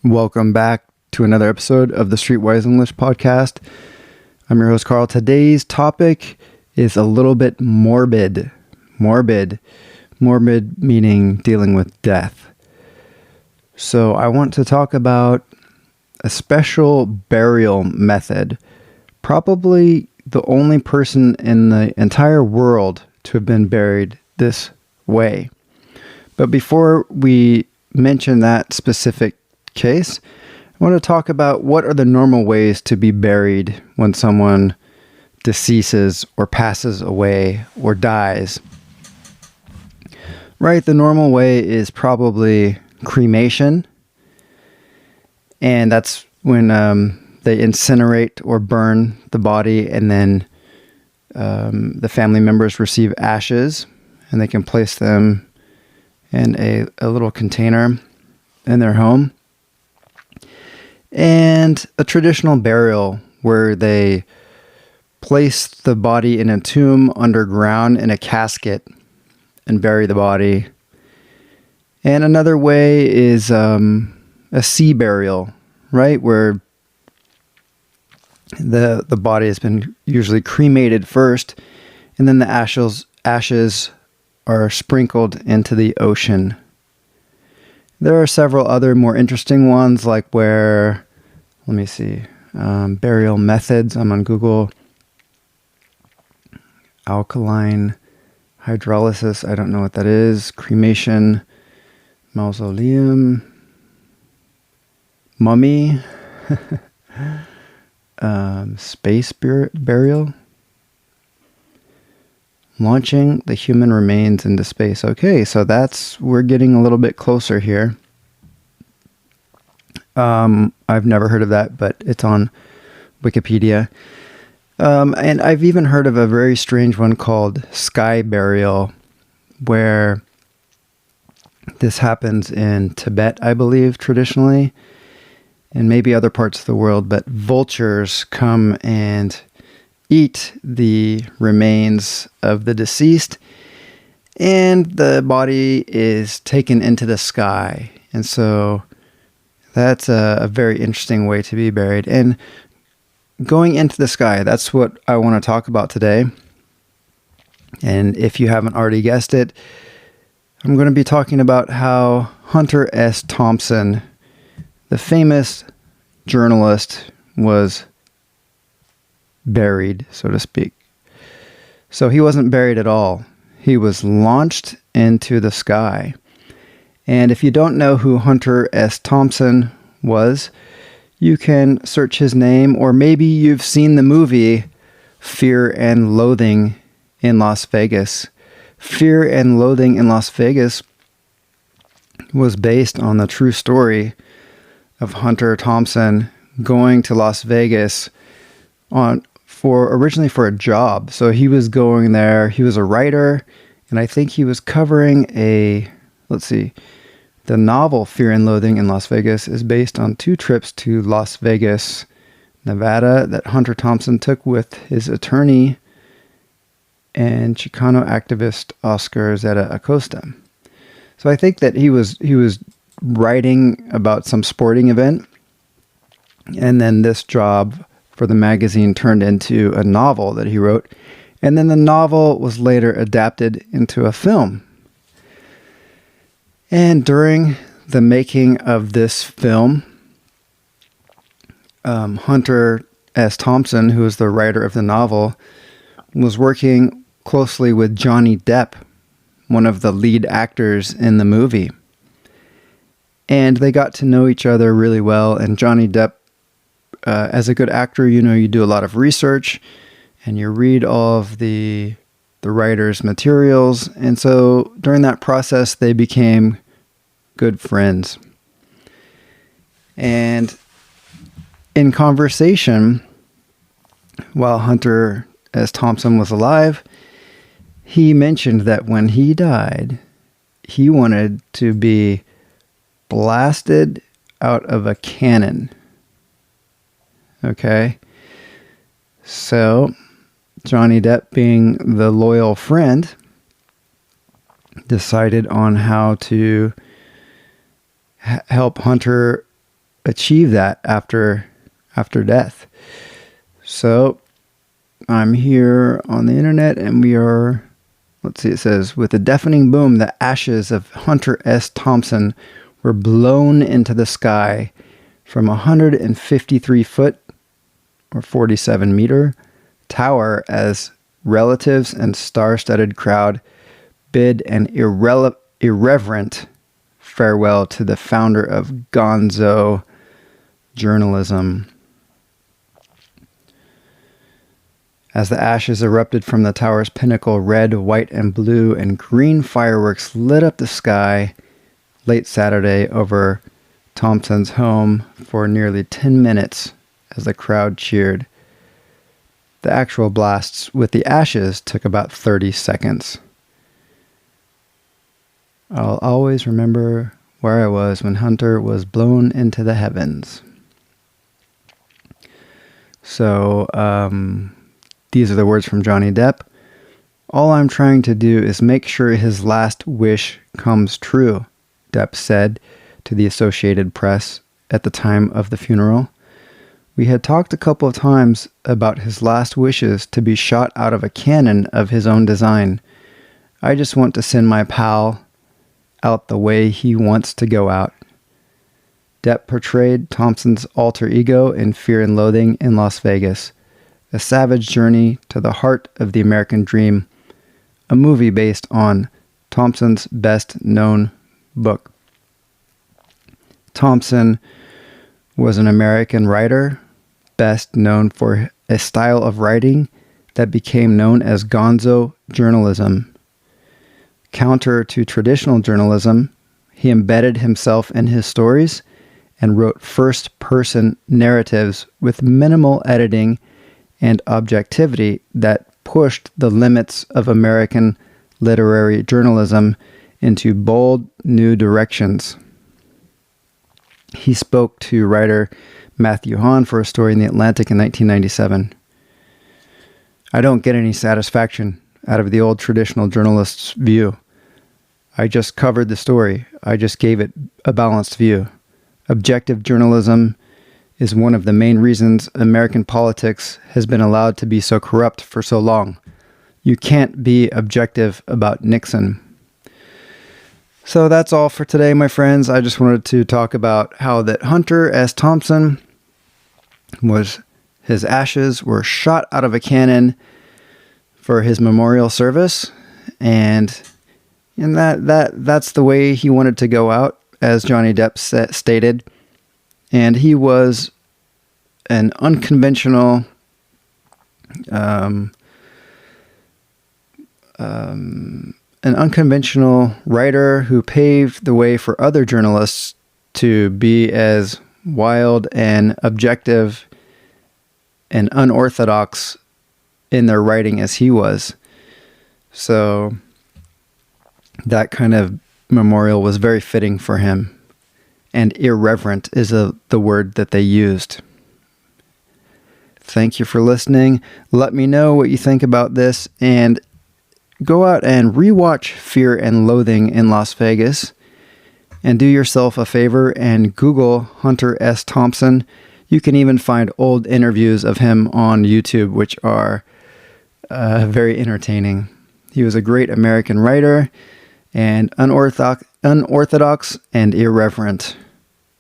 Welcome back to another episode of the Streetwise English podcast. I'm your host, Carl. Today's topic is a little bit morbid. Morbid meaning dealing with death. So I want to talk about a special burial method. Probably the only person in the entire world to have been buried this way. But before we mention that specific case, I want to talk about what are the normal ways to be buried when someone deceases or passes away or dies. Right, the normal way is probably cremation, and that's when they incinerate or burn the body, and then the family members receive ashes, and they can place them in a little container in their home. And a traditional burial where they place the body in a tomb underground in a casket and bury the body. And another way is a sea burial, right? Where the body has been usually cremated first, and then the ashes are sprinkled into the ocean. There are several other more interesting ones, like where, let me see, burial methods. I'm on Google. Alkaline hydrolysis, I don't know what that is. Cremation, mausoleum, mummy, space burial, launching the human remains into space. Okay, so we're getting a little bit closer here. I've never heard of that, but it's on Wikipedia. And I've even heard of a very strange one called sky burial, where this happens in Tibet, I believe, traditionally, and maybe other parts of the world, but vultures come and eat the remains of the deceased, and the body is taken into the sky. And so that's a very interesting way to be buried. And going into the sky, that's what I want to talk about today. And if you haven't already guessed it, I'm going to be talking about how Hunter S. Thompson, the famous journalist, was buried, so to speak. So he wasn't buried at all. He was launched into the sky. And if you don't know who Hunter S. Thompson was, you can search his name, or maybe you've seen the movie Fear and Loathing in Las Vegas. Fear and Loathing in Las Vegas was based on the true story of Hunter Thompson going to Las Vegas originally for a job. So he was going there. He was a writer, and I think he was covering the novel Fear and Loathing in Las Vegas is based on 2 trips to Las Vegas, Nevada, that Hunter Thompson took with his attorney and Chicano activist Oscar Zeta Acosta. So I think that he was writing about some sporting event, and then this job for the magazine turned into a novel that he wrote, and then the novel was later adapted into a film. And during the making of this film, Hunter S. Thompson, who is the writer of the novel, was working closely with Johnny Depp, one of the lead actors in the movie. And they got to know each other really well. And Johnny Depp, as a good actor, you do a lot of research and you read all of the writer's materials. And so during that process, they became good friends. And in conversation, while Hunter S. Thompson was alive, he mentioned that when he died, he wanted to be blasted out of a cannon. Okay? So Johnny Depp, being the loyal friend, decided on how to help Hunter achieve that after death. So I'm here on the internet, and we are, let's see, it says, with a deafening boom, the ashes of Hunter S. Thompson were blown into the sky from a 153-foot or 47-meter tower as relatives and star-studded crowd bid an irreverent farewell to the founder of gonzo journalism. As the ashes erupted from the tower's pinnacle, red, white, and blue and green fireworks lit up the sky late Saturday over Thompson's home for nearly 10 minutes as the crowd cheered. The actual blasts with the ashes took about 30 seconds. I'll always remember where I was when Hunter was blown into the heavens. So, these are the words from Johnny Depp. All I'm trying to do is make sure his last wish comes true, Depp said to the Associated Press at the time of the funeral. We had talked a couple of times about his last wishes to be shot out of a cannon of his own design. I just want to send my pal out the way he wants to go out. Depp portrayed Thompson's alter ego in Fear and Loathing in Las Vegas, a savage journey to the heart of the American dream, a movie based on Thompson's best-known book. Thompson was an American writer, best known for a style of writing that became known as gonzo journalism. Counter to traditional journalism, he embedded himself in his stories and wrote first-person narratives with minimal editing and objectivity that pushed the limits of American literary journalism into bold new directions. He spoke to writer Matthew Hahn for a story in The Atlantic in 1997. I don't get any satisfaction out of the old traditional journalist's view. I just covered the story. I just gave it a balanced view. Objective journalism is one of the main reasons American politics has been allowed to be so corrupt for so long. You can't be objective about Nixon. So that's all for today, my friends. I just wanted to talk about how that Hunter S. Thompson his ashes were shot out of a cannon for his memorial service, and that's the way he wanted to go out, as Johnny Depp stated. And he was an unconventional writer who paved the way for other journalists to be as wild and objective and unorthodox in their writing as he was. So that kind of memorial was very fitting for him. And irreverent is the word that they used. Thank you for listening. Let me know what you think about this, and go out and rewatch Fear and Loathing in Las Vegas, and do yourself a favor and Google Hunter S. Thompson. You can even find old interviews of him on YouTube, which are very entertaining. He was a great American writer, and unorthodox and irreverent,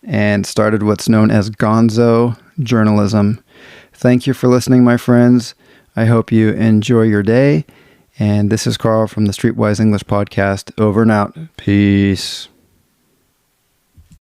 and started what's known as gonzo journalism. Thank you for listening, my friends. I hope you enjoy your day. And this is Carl from the Streetwise English Podcast. Over and out. Peace.